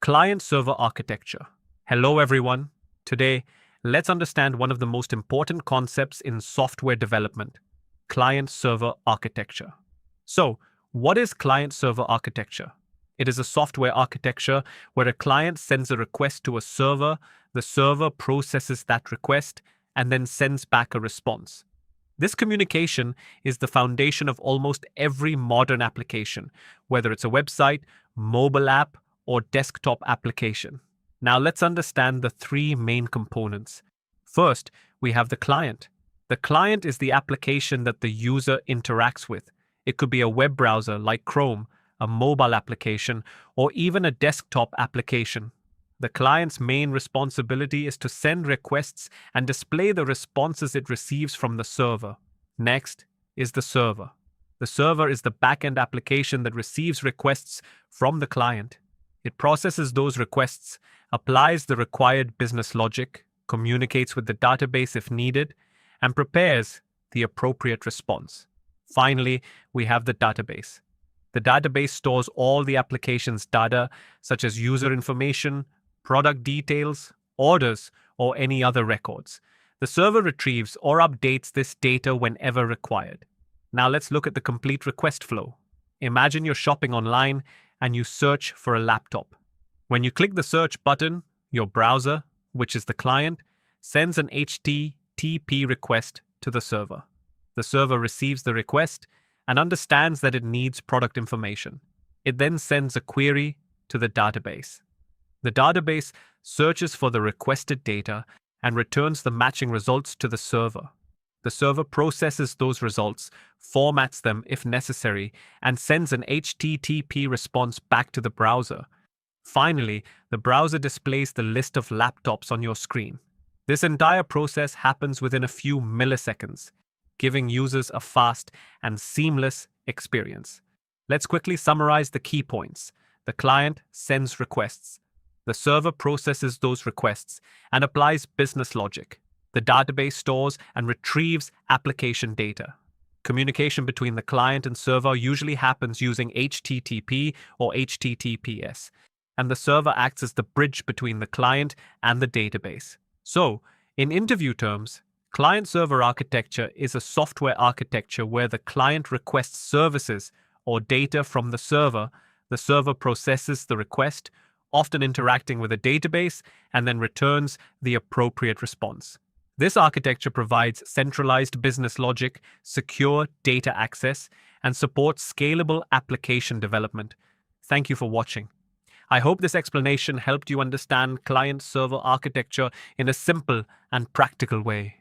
Client-server architecture. Hello everyone. Today, let's understand one of the most important concepts in software development, client-server architecture. So, what is client-server architecture? It is a software architecture where a client sends a request to a server, the server processes that request, and then sends back a response. This communication is the foundation of almost every modern application, whether it's a website, mobile app, or desktop application. Now let's understand the three main components. First, we have the client. The client is the application that the user interacts with. It could be a web browser like Chrome, a mobile application, or even a desktop application. The client's main responsibility is to send requests and display the responses it receives from the server. Next is the server. The server is the backend application that receives requests from the client. It processes those requests, applies the required business logic, communicates with the database if needed, and prepares the appropriate response. Finally, we have the database. The database stores all the application's data, such as user information, product details, orders, or any other records. The server retrieves or updates this data whenever required. Now let's look at the complete request flow. Imagine you're shopping online and you search for a laptop. When you click the search button, your browser, which is the client, sends an HTTP request to the server. The server receives the request and understands that it needs product information. It then sends a query to the database. The database searches for the requested data and returns the matching results to the server. The server processes those results, formats them if necessary, and sends an HTTP response back to the browser. Finally, the browser displays the list of laptops on your screen. This entire process happens within a few milliseconds, giving users a fast and seamless experience. Let's quickly summarize the key points. The client sends requests. The server processes those requests and applies business logic. The database stores and retrieves application data. Communication between the client and server usually happens using HTTP or HTTPS, and the server acts as the bridge between the client and the database. So, in interview terms, client-server architecture is a software architecture where the client requests services or data from the server processes the request, often interacting with a database, and then returns the appropriate response. This architecture provides centralized business logic, secure data access, and supports scalable application development. Thank you for watching. I hope this explanation helped you understand client-server architecture in a simple and practical way.